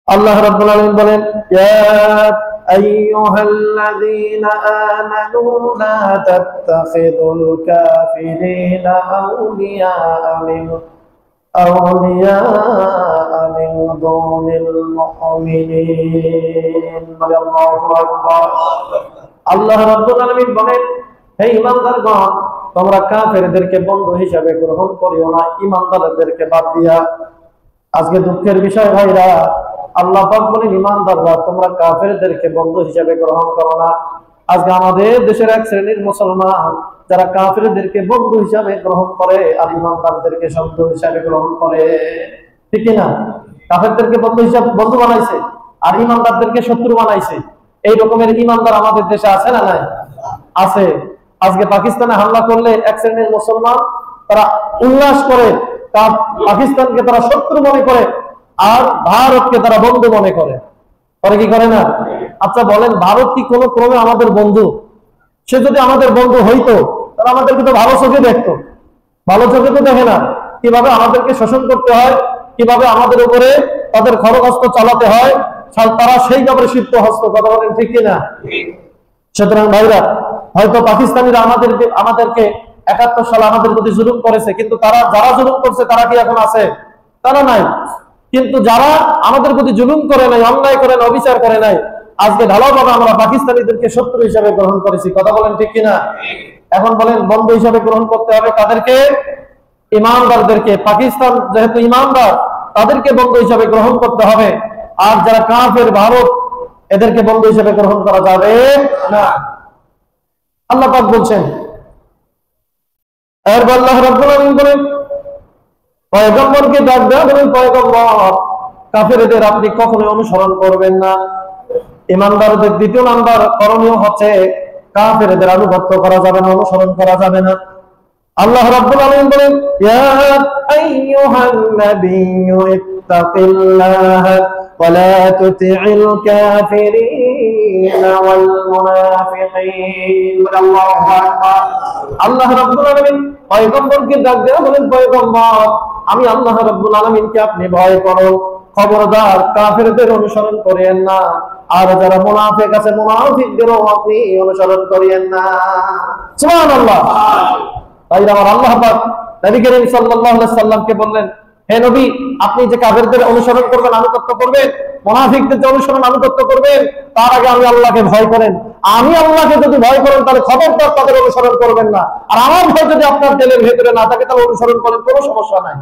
আল্লাহ রাব্বুল আলামিন বলেন, ইয়া আইয়ুহাল্লাযীনা আমানু লা তাত্তাখিযুল কাফিরিনা আউলিয়া মিন দুনিল মুমিনিন। আল্লাহু আকবার। আল্লাহ রাব্বুল আলামিন বলেন, হে ঈমানদারগণ, তোমরা কাফেরদেরকে বন্ধু হিসাবে গ্রহণ করিও না ঈমানদারদেরকে বাদ দিয়া। আজকে দুঃখের বিষয় ভাইরা, আল্লাহ পাক বলেন ঈমানদাররা তোমরা কাফেরদেরকে বন্ধু হিসাবে গ্রহণ করো না। আজকে আমাদের দেশের এক শ্রেণীর মুসলমান যারা কাফেরদেরকে বন্ধু হিসাবে গ্রহণ করে আর ঈমানদারদেরকে শত্রু হিসাবে গ্রহণ করে, ঠিক কি না? কাফেরদেরকে বন্ধু বানাইছে আর ঈমানদারদেরকে শত্রু বানাইছে। এই রকমের ঈমানদার আমাদের দেশে আছে না নাই? আছে। আজকে পাকিস্তানে হামলা করলে এক শ্রেণীর মুসলমান তারা উল্লাস করে, পাকিস্তানকে তারা শত্রু মনে করে আর ভারতকে তারা বন্ধু মনে করে কি করে না? আচ্ছা বলেন, ভারত কি কোনো ক্রমে আমাদের বন্ধু? সে যদি আমাদের বন্ধু হইতো তাহলে আমাদেরকে তো ভালো চোখে দেখতো। ভালো চোখে তো দেখে না। কিভাবে আমাদেরকে শোষণ করতে হয়, কিভাবে আমাদের উপরে তাদের খড়গহস্ত চালাতে হয়, তারা সেই ব্যাপারে সিদ্ধ হস্ত। কথা বলেন ঠিক কিনা? সুতরাং ভাইরা, হয়তো পাকিস্তানিরা আমাদেরকে ৭১ সালে আমাদের প্রতি জুলুম করেছে, কিন্তু যারা জুলুম করছে তারা কি এখন আছে? তারা নাই। কিন্তু যারা আমাদের প্রতি জুলুম করে নাই, অন্যায় করে নাই, অবিচার করে নাই, আজকে ঢালাওভাবে আমরা পাকিস্তানিদেরকে শত্রু হিসাবে গ্রহণ করেছি। কথা বলেন ঠিক কিনা? এখন বলেন, বন্ধু হিসাবে গ্রহণ করতে হবে তাদেরকে? ইমানদারদেরকে। পাকিস্তান যেহেতু ইমানদার, তাদেরকে বন্ধু হিসাবে গ্রহণ করতে হবে। আর যারা কাফের, ভারত, এদেরকে বন্ধু হিসাবে গ্রহণ করা যাবে না। আল্লাহ পাক বলছেন, আল্লাহ রাব্বুল আলামিন বলেন, পয়গম্বরকে ডাক দেয়া বলেন, পয়গম্বর, কাফেরদের আপনি কখনোই অনুসরণ করবেন না। ইমানদারদের দ্বিতীয় নাম্বার করণীয় হচ্ছে কাফেরদের আনুগত্য করা যাবে না, অনুসরণ করা যাবে না। আল্লাহ রাব্বুল আলামিন বলেন, ইয়া আইয়ুহান নাবিয়্যু ইত্তাকিল্লাহা ওয়া লা তুতি'ল কাফিরিনা ওয়াল মুনাফিকিন। আল্লাহু আকবার। আল্লাহ রাব্বুল আলামিন পয়গম্বরকে ডাক দেয়া বলেন, পয়গম্বর, আমি আল্লাহ রাব্বুল আলামিনকে আপনি ভয় করুন, খবরদার কাফেরদের অনুসরণ করেন না। আর যারা মুনাফিক আছে, মুনাফিকদেরও আপনি অনুসরণ করেন না। সুবহানাল্লাহ। ভাইরা আমার, আল্লাহ পাক নবী করিম সাল্লাল্লাহু আলাইহি সাল্লামকে বললেন, হে নবী, আপনি যে কাফেরদের অনুসরণ করবেন, আনুগত্য করবেন, মুনাফিকদের যে অনুসরণ আনুগত্য করবেন, তার আগে আমি আল্লাহকে ভয় করেন। আমি আল্লাহকে যদি ভয় করেন তাহলে খবরদার তাদের অনুসরণ করবেন না। আর আমার ভয় যদি আপনার দিলের ভেতরে না থাকে তাহলে অনুসরণ করেন, কোনো সমস্যা নাই।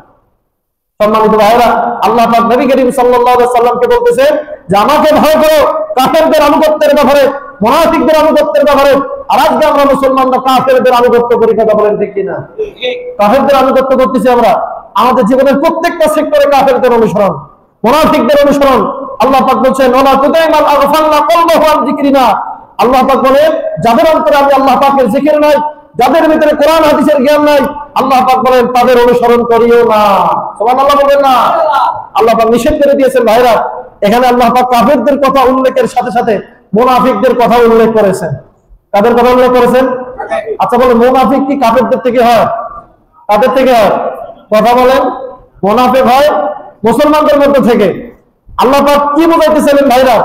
সম্মানিত ভাইরা, আল্লাহ পাক নবী করিম সাল্লাল্লাহু আলাইহি সাল্লামকে বলতেছেন যে আমাকে ভয় করো কাফেরদের আনুগত্যের ব্যাপারে, মুনাফিকদের আনুগত্যের ব্যাপারে। আর আজকে আমরা মুসলমানরা কাফেরদের আনুগত্য করি। কথা বলেন ঠিক কিনা? কাফেরদের আনুগত্য করতেছি আমরা। আমাদের জীবনের প্রত্যেকটা সেক্টরে কাফেরদের অনুসরণ, মুনাফিকদের অনুসরণ। আল্লাহ পাক বলছেন, ওয়ালা তুতাইমাল আগফালনা কলবাহু আন যিকরিনা। আল্লাহ পাক বলেন, যাদের অন্তরে আমি আল্লাহ পাকের জিকির নাই, যাদের ভিতরে কোরআন হাদিসের জ্ঞান নাই, আল্লাহ পাক বলেন তাদের অনুসরণ করিও না। সুবহানাল্লাহ বলবেন না? আল্লাহ পাক নিষেধ করে দিয়েছেন। ভাইরা, এখানে আল্লাহ পাক কাফেরদের কথা উল্লেখের সাথে সাথে মুনাফিকদের কথা উল্লেখ করেছেন। কাদের কথা উল্লেখ করেছেন? আচ্ছা বলেন, মুনাফিক কি কাফেরদের থেকে হয়? কাদের থেকে হয়? কথা বলেন। মুনাফিক হয় মুসলমানদের মধ্যে থেকে। আল্লাহ পাক কি বোঝাইতেছিলেন ভাইরা?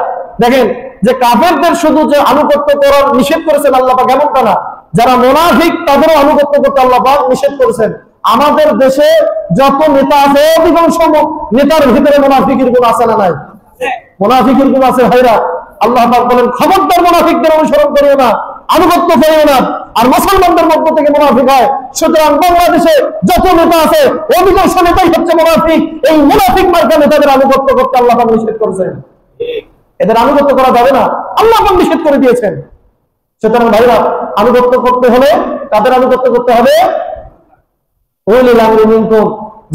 দেখেন, যে কাফেরদের শুধু যে আনুগত্য করার নিষেধ করেছেন আল্লাহ পাক, এমনটা না, যারা মুনাফিক তাদেরও আনুগত্য করতে আল্লাহ পাক নিষেধ করেছেন। আমাদের দেশে যত নেতা আছে, অধিকাংশ নেতার ভিতরে মুনাফিকের গুণ আছে না নাই? মুনাফিকের গুণ আছে ভাইরা। আল্লাহ পাক বলেন, খবরদার মুনাফিকদের অনুসরণ করিও না, আনুগত্য করিও না। আর মুসলমানদের মধ্য থেকে মুনাফিক হয়। সুতরাং বাংলাদেশে যত নেতা আছে, অধিকাংশ নেতাই হচ্ছে মুনাফিক। এই মুনাফিক মার্কা নেতাদের আনুগত্য করতে আল্লাহ পাক নিষেধ করেছেন। এদের আনুগত্য করা যাবে না, আল্লাহ পাক নিষেধ করে দিয়েছেন। সুতরাং ভাইরা, আনুগত্য করতে হলে তাদের আনুগত্য করতে হবে উলিল আমরি মিনকুম,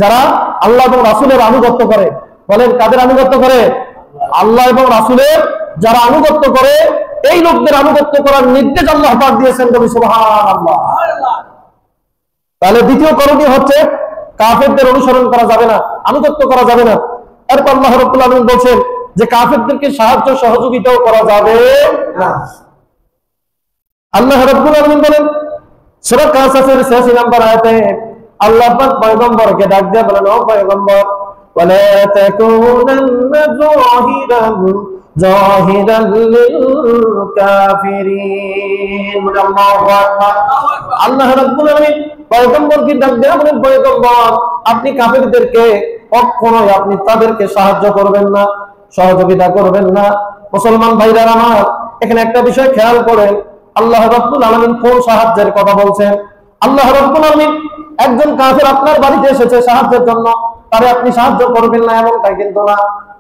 যারা আল্লাহ এবং রাসূলের আনুগত্য করে। বলেন, কাদের আনুগত্য করে? আল্লাহ এবং রাসূলের যারা আনুগত্য করে, এই লোকদের আনুগত্য করার নির্দেশ আল্লাহ পাক দিয়েছেন। কবি সুবহানাল্লাহ। তাহলে দ্বিতীয় করণীয় হচ্ছে কাফেরদের অনুসরণ করা যাবে না, আনুগত্য করা যাবে না। এরপর আল্লাহ রাব্বুল আলামিন বলছেন যে কাফেরদেরকে সাহায্য সহযোগিতাও করা যাবে না। আল্লাহ রাব্বুল আলামিন বলেন সূরা কাসাসের 86 নম্বর আয়াতে, আল্লাহ পাক পয়গম্বরকে ডাক দিয়ে বলেন, ও পয়গম্বর, ولا تكونن ظاهرا للكافرين আল্লাহু আকবার আল্লাহ রাব্বুল আলামিন পয়গম্বরকে ডাক দেয়া বলেন পয়গম্বর আপনি কাফেরদেরকে কখনোই আপনি তাদেরকে সাহায্য করবেন না সহযোগিতা করবেন না মুসলমান ভাইরা আমার এখানে একটা বিষয় খেয়াল করেন আল্লাহ রাব্বুল আলামিন কোন সাহায্যের কথা বলছেন আল্লাহ রাব্বুল আলামিন একজন কাফের আপনার বাড়িতে এসেছে সাহায্যের জন্য তারে আপনি সাহায্য করবেন না এমনটাই কিন্তু না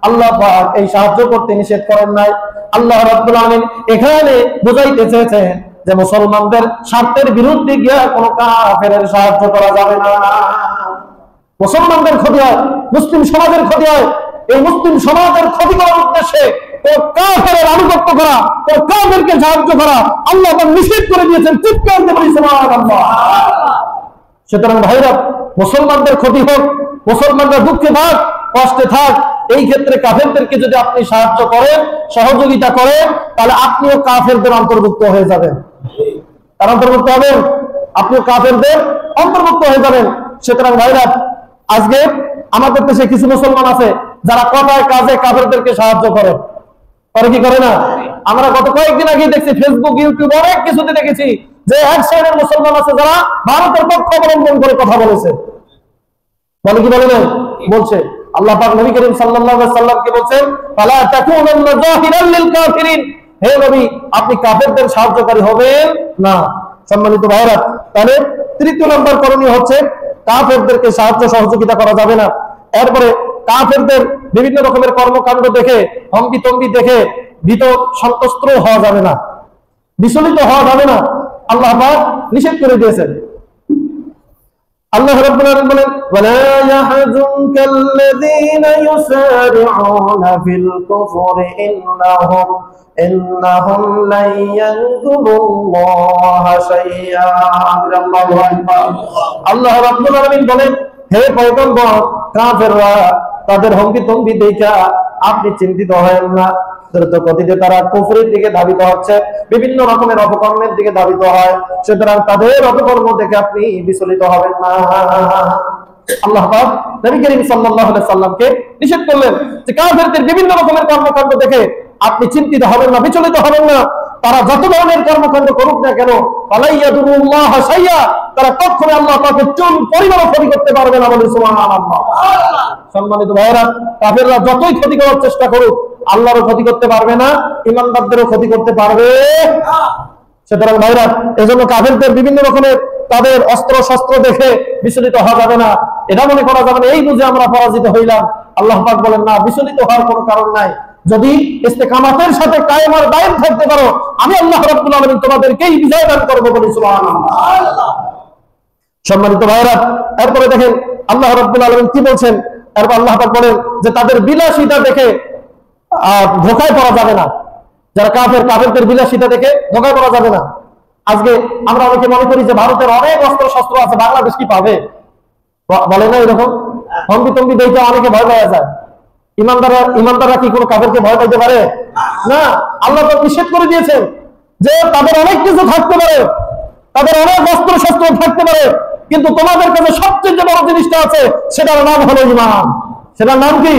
আল্লাহ পাক এই সাহায্য করতে নিষেধ করেন নাই আল্লাহ রাব্বুল আলামিন এখানে বুঝাইতে চেয়েছেন যে মুসলমানদের স্বার্থের বিরুদ্ধে গিয়ে কোনো কাফেরের সাহায্য করা যাবে না মুসলমানদের ক্ষতি হয় মুসলিম সমাজের ক্ষতি হয় এই মুসলিম সমাজের ক্ষতি করার উদ্দেশ্যে কাফেরের আনুগত্য করা কাফেরকে সাহায্য করা আল্লাহ পাক নিষেধ করে দিয়েছেন চিৎকার দিয়ে বলি সুবহানাল্লাহ সুতরাং ভাইরা মুসলমানদের ক্ষতি হোক মুসলমানরা দুঃখে থাক কষ্টে থাক এই ক্ষেত্রে কাফেরদেরকে যদি আপনি সাহায্য করেন সহযোগিতা করেন তাহলে আপনিও কাফেরদের অন্তর্ভুক্ত হয়ে যাবেন তার অন্তর্ভুক্ত হবেন আপনিও কাফেরদের অন্তর্ভুক্ত হয়ে যাবেন সুতরাং ভাইরা আজকে আমাদের দেশে কিছু মুসলমান আছে যারা কথায় কাজে কাফেরদেরকে সাহায্য করে কি করে না আমরা গত কয়েকদিন আগে দেখছি ফেসবুক ইউটিউব অনেক কিছুতে দেখেছি যে এক শ্রেণীর মুসলমান আছে যারা ভারতের পক্ষ অবলম্বন করে কথা বলেছে বলে কি বলে না বলছে আল্লাহ পাক নবী করিম সাল্লাল্লাহু আলাইহি সাল্লামকে বলেন ফালা তাকুনান্না জাহিরাল লিল কাফিরিন হে নবী আপনি কাফেরদের সাহায্যকারী হবেন না সম্মানিত ভাইরা তাহলে তৃতীয় নম্বর করণীয় হচ্ছে কাফেরদেরকে সাহায্য সহযোগিতা করা যাবে না এরপরে কাফেরদের বিভিন্ন রকমের কর্মকাণ্ড দেখে হম্বিতম্বি দেখে ভীত সন্ত্রস্ত হওয়া যাবে না বিচলিত হওয়া যাবে না আল্লাহ পাক নিষেধ করে দিয়েছেন আল্লাহ রাব্বুল আলামিন বলেন ওয়ালা ইয়াহজুনকাল্লাযীনা ইউসারিউনা ফিল কুফরি ইন্নাহুম লা ইয়ানযুরুল্লাহা শাইয়্যা আল্লাহু আকবার আল্লাহ রাব্বুল আলামিন বলেন হে পয়গম্বর কাফেররা তাদের হম্বিতম্বি দেখা আপনি চিন্তিত হবেন না দ্রুত গতিতে তারা কুফরের দিকে ধাবিত হচ্ছে বিভিন্ন রকমের অপকর্মের দিকে ধাবিত হয় সুতরাং তাদের অপকর্ম দেখে আপনি বিচলিত হবেন না আল্লাহ পাক নবী করিম সাল্লাল্লাহু আলাইহি সাল্লামকে নিষেধ করলেন যে কাফেরদের বিভিন্ন রকমের কর্মকাণ্ড দেখে আপনি চিন্তিত হবেন না বিচলিত হবেন না তারা যত ধরনের কর্মকাণ্ড করুক না কেন আলাইয়াদুল্লাহ শাইয়্যা তারা কখনোই আল্লাহ পাকে চুল পরিমাণও ক্ষতি করতে পারবে না বলে সুবহানাল্লাহ সম্মানিত ভাইরা কাফেররা যতই ক্ষতি করার চেষ্টা করুক আল্লাহরও ক্ষতি করতে পারবে না ঈমানদারদেরও ক্ষতি করতে পারবে না সুতরাং ভাইরা এজন্য কাফেরদের বিভিন্ন রকমের তাদের অস্ত্র শস্ত্র দেখে বিচলিত হওয়া যাবে না এটা মনে করা যাবে না এই বুঝে আমরা পরাজিত হইলাম আল্লাহ পাক বলেন না বিচলিত হওয়ার কোনো কারণ নাই যদি ইস্তেকামাতের সাথে কায়েম আর দায়েম থাকতে পারো আমি আল্লাহ রাব্বুল আলামিন তোমাদেরকেই বিজয় দান করব বলে সুবহানাল্লাহ সম্মানিত ভাইরা এরপরে দেখেন আল্লাহ রাব্বুল আলামিন কি বলছেন এরপর আল্লাহ পাক বলেন যে তাদের বিলাসিতা দেখে ধোঁকায় পড়া যাবে না যারা কাফেরদের বিলাসিতা দেখে ধোঁকায় পড়া যাবে না আজকে আমরা অনেকে মনে করি যে ভারতের অনেক অস্ত্র শস্ত্র আছে বাংলাদেশ কি পাবে বলে না এরকম হম্বিতম্বি দেখে অনেকে ভয় পাওয়া যায় ইমানদাররা কি কোনো কাফেরকে ভয় পাইতে পারে না আল্লাহ তো নিষেধ করে দিয়েছেন যে তাদের অনেক কিছু থাকতে পারে তাদের অনেক অস্ত্র শস্ত্র থাকতে পারে কিন্তু তোমাদের কাছে সবচেয়ে বড় জিনিসটা আছে সেটার নাম হলো ঈমান সেটার নাম কি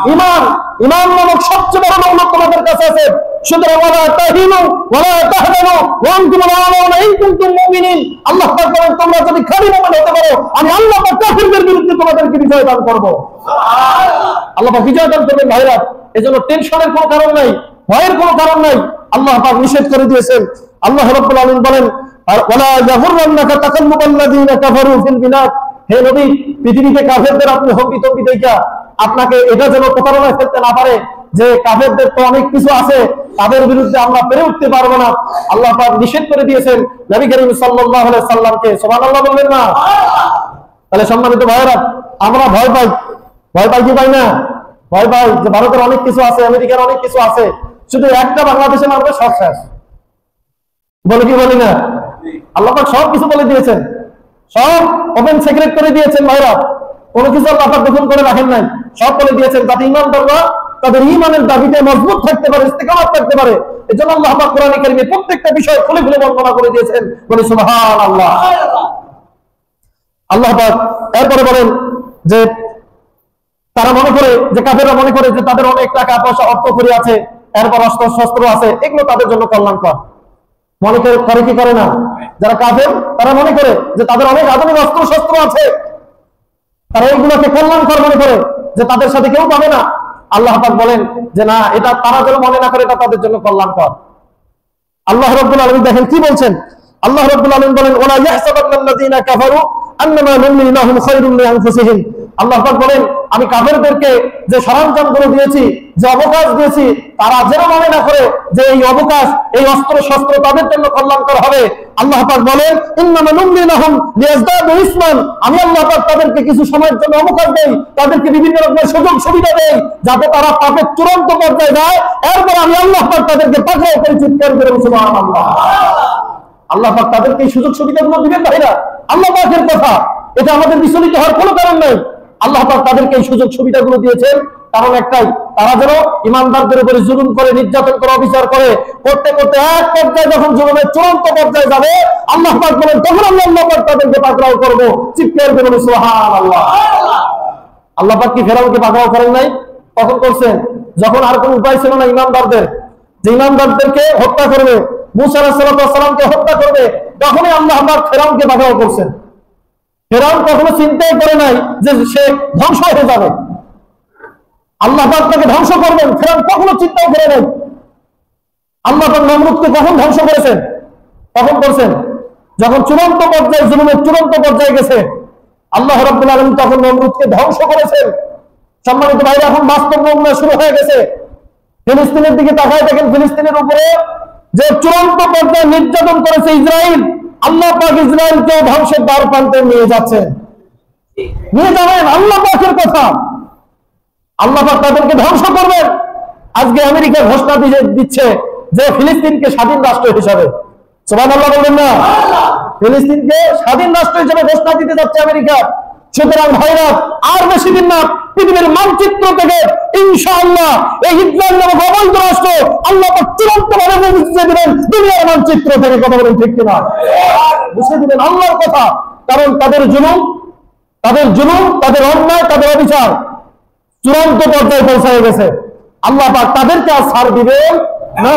ঈমান ঈমান নামক সবচেয়ে বড় দৌলত তোমাদের কাছে আছে সুতরাং ওয়ালা তাহিনু ওয়ালা তাহজানু ওয়া আনতুম আ'লাউনা ইন কুনতুম মুমিনিন আল্লাহ পাক বলেন তোমরা যদি খালি মুমিন হতে পারো আমি আল্লাহ পাক কাফিরদের বিরুদ্ধে তোমাদেরকে বিজয় দান করব সুবহানাল্লাহ আল্লাহ পাক বিজয় দান করবেন ভাইরা এজন্য টেনশনের কোনো কারণ নাই ভয়ের কোনো কারণ নাই আল্লাহ পাক নিষেধ করে দিয়েছেন আল্লাহ রাব্বুল আলামিন বলেন ওয়ালা ইয়াগুররান্নাকা তাকাল্লুবাল্লাযীনা কাফারু ফিল বিলাদ হে নবী পৃথিবীতে কাফেরদের আপনি হম্বিতম্বি দেখা আপনাকে এটা যেন প্রতারণায় ফেলতে না পারে যে কাফেরদের তো অনেক কিছু আছে তাদের বিরুদ্ধে আমরা পেরে উঠতে পারবো না আল্লাহ পাক নিষেধ করে দিয়েছেন নবী করিম সাল্লাল্লাহু আলাইহি সাল্লামকে সুবহানাল্লাহ বলবেন না তাহলে সম্মানিত ভাইরা আমরা ভয় পাই কি পাই না ভয় পাই যে ভারতের অনেক কিছু আছে আমেরিকার অনেক কিছু আছে শুধু একটা বাংলাদেশে মারবে সব শেষ বলে কি বলি না আল্লাহ পাক সব কিছু বলে দিয়েছেন সব ওপেন সিক্রেট করে দিয়েছেন ভাইরা কোনো কিছু আল্লাহ পাক গোপন করে রাখেন নাই সব বলে দিয়েছেন যাতে ঈমানদাররা তাদের ঈমানের দাবিতে মজবুত থাকতে পারে ইস্তেকামত থাকতে পারে এজন্য আল্লাহ পাক কোরআনে কারীমে প্রত্যেকটা বিষয় খুলে খুলে বর্ণনা করে দিয়েছেন বলে সুবহানাল্লাহ আল্লাহ পাক এরপরে বলেন যে তারা মনে করে যে কাফেররা মনে করে যে তাদের অনেক টাকা পয়সা অর্থ করি আছে, এরপর অস্ত্র শস্ত্র আছে, এগুলো তাদের জন্য কল্যাণকর। মনে করে কি করে না? যারা কাফের তারা মনে করে যে তাদের অনেক আধুনিক অস্ত্র শস্ত্র আছে, তারা এইগুলোকে কল্যাণকর মনে করে যে তাদের সাথে কেউ পাবে না। আল্লাহ পাক বলেন যে না, এটা তারা যেন মনে না করে এটা তাদের জন্য কল্যাণকর। আল্লাহ রাব্বুল আলামিন দেখেন কি বলছেন। আল্লাহ রাব্বুল আলামিন বলেন ওয়ালা ইয়াহসাবান্নাল্লাযীনা কাফারু আন্নামা নুমলি লাহুম খায়রুল লিআনফুসিহিম। আল্লাহ পাক বলেন আমি কাফেরদেরকে যে সরঞ্জামগুলো দিয়েছি, যে অবকাশ দিয়েছি, তারা যেন মনে না করে যে এই অবকাশ, এই অস্ত্র শস্ত্র তাদের জন্য কল্যাণকর হবে। আল্লাহ পাক বলেন ইন্নামা নুমলি লাহুম লিয়াজদাদু ইসমান। আমি আল্লাহ পাক তাদেরকে কিছু সময়ের জন্য অবকাশ দেই, তাদেরকে বিভিন্ন রকমের সুযোগ সুবিধা দেই যাতে তারা পাপের চূড়ান্ত পর্যায়ে যায়। এরপর আমি আল্লাহ পাক তাদেরকে পাকড়াও করে চিৎকার করে সুবহানাল্লাহ। আল্লাহ পাক তাদেরকে এই সুযোগ সুবিধাগুলো দিবেন ভাইরা, আল্লাহ পাকের কথা, এটা আমাদের বিচলিত হওয়ার কোনো কারণ নেই। আল্লাহ পাক তাদেরকে এই সুযোগ সুবিধাগুলো দিয়েছেন কারণ একটাই, তারা যেন ইমানদারদের উপরে জুলুম করে, নির্যাতন করে, অবিচার করে, করতে করতে এক পর্যায়ে যখন জুলুমের চূড়ান্ত পর্যায়ে যাবে, আল্লাহ পাক বলেন তখন আমি আল্লাহ পাক তাদেরকে পাকড়াও করব। চিৎকার করে বলুন সুবহানাল্লাহ। আল্লাহ পাক কি ফেরাউনকে পাকড়াও করেন নাই? কখন করছেন? যখন আর কোনো উপায় ছিল না ইমানদারদের, যে ইমানদারদেরকে হত্যা করবে, মুসা আলাইহিস সালামকে হত্যা করবে, তখনই আল্লাহ পাক ফেরাউনকে পাকড়াও করছেন। ফেরাউন কখনো চিন্তাই করে নাই যে সে ধ্বংস হয়ে যাবে, আল্লাহ পাক তাকে ধ্বংস করবেন, ফেরাউন কখনো চিন্তাও করে নাই। আল্লাহ পাক নমরুদকে কখন ধ্বংস করেছেন? কখন করছেন? যখন চূড়ান্ত পর্যায়ে, জুলুমের চূড়ান্ত পর্যায়ে গেছে, আল্লাহ রাব্বুল আলামিন তখন নমরুদকে ধ্বংস করেছেন। সম্মানিত ভাইরা, এখন বাস্তব নমুনা শুরু হয়ে গেছে। ফিলিস্তিনের দিকে তাকায় দেখেন, ফিলিস্তিনের উপরে যে চূড়ান্ত পর্যায়ে নির্যাতন করেছে ইসরায়েল, আল্লাহ পাক ইসরায়েলকে ধ্বংসের দ্বার প্রান্তে নিয়ে যাচ্ছেন। নিয়ে যাবেন, আল্লাহ পাকের কথা। আল্লাহ পাক তাদেরকে ধ্বংস করবেন। আজকে আমেরিকা ঘোষণা দিচ্ছে যে ফিলিস্তিনকে স্বাধীন রাষ্ট্র হিসাবে, সুবহানাল্লাহ বলবেন না? ফিলিস্তিনকে স্বাধীন রাষ্ট্র হিসেবে ঘোষণা দিতে যাচ্ছে আমেরিকা। সুতরাং ভাইরা, আর বেশি দিন না, পৃথিবীর মানচিত্র থেকে ইনশাআল্লাহ এই ইসরায়েল নামক অবৈধ রাষ্ট্র আল্লাহ পাক চূড়ান্তভাবে মুছে দিবেন দুনিয়ার মানচিত্র থেকে। কথা বলেন ঠিক কিনা? মুছে দিবেন আল্লাহর কথা। কারণ তাদের জুলুম, তাদের অন্যায়, তাদের অবিচার চূড়ান্ত পর্যায়ে পৌঁছায় গেছে। আল্লাহ পাক তাদেরকে আর ছাড় দিবেন না।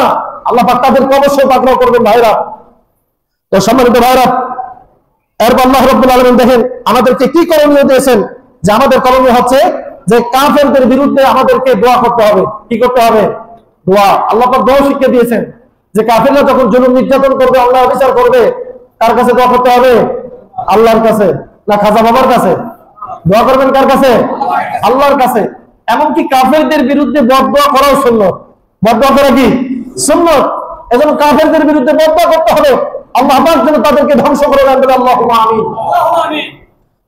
আল্লাহ পাক তাদেরকে অবশ্যই পাকড়াও করবেন ভাইরা। তো সম্মানিত ভাইরা, এরপর আল্লাহ রাব্বুল আলামিন দেখেন আমাদেরকে কি করণীয় দিয়েছেন, যে আমাদের করণীয় হচ্ছে যে কাফেরদের বিরুদ্ধে আমাদেরকে দোয়া করতে হবে। কি করতে হবে? দোয়া। আল্লাহ পাক দোয়া শিক্ষা দিয়েছেন যে কাফেররা যখন জুলুম নির্যাতন করবে, আল্লাহ অবিচার করবে, কার কাছে দোয়া করতে হবে? আল্লাহর কাছে না খাজা বাবার কাছে? দোয়া করবেন কার কাছে? আল্লাহর কাছে। এমনকি কাফেরদের বিরুদ্ধে বদদোয়া করাও সুন্নাত। বদদোয়া করা কি সুন্নাত? এজন্য কাফেরদের বিরুদ্ধে বদদোয়া করতে হবে, আল্লাহ পাক যেন তাদেরকে ধ্বংস করে দেন। আল্লাহুম্মা আমিন।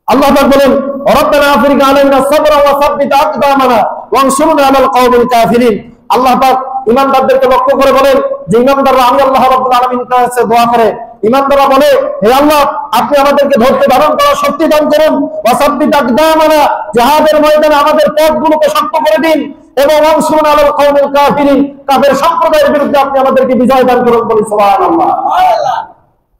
আল্লাহ পাক বলেন রব্বানা আফরিগ আলাইনা সাবরা ওয়া সাব্বিত আকদামানা ওয়ানসুরনা আলাল কওমিল কাফিরিন। আল্লাহ পাক ইমানদারদেরকে লক্ষ্য করে বলেন যে ইমানদাররা আমি আল্লাহ রাব্বুল আলামিনের কাছে দোয়া করে, ইমানদাররা বলে হে আল্লাহ আপনি আমাদেরকে ধৈর্য ধারণ করার শক্তি দান করুন, ওয়া সাব্বিত আকদামানা জিহাদের ময়দানে আমাদের পথগুলোকে শক্ত করে দিন, এবং ওয়ানসুরনা আলাল কওমিল কাফিরিন কাফের সম্প্রদায়ের বিরুদ্ধে আপনি আমাদেরকে বিজয় দান করুন। বলি সুবহানাল্লাহ।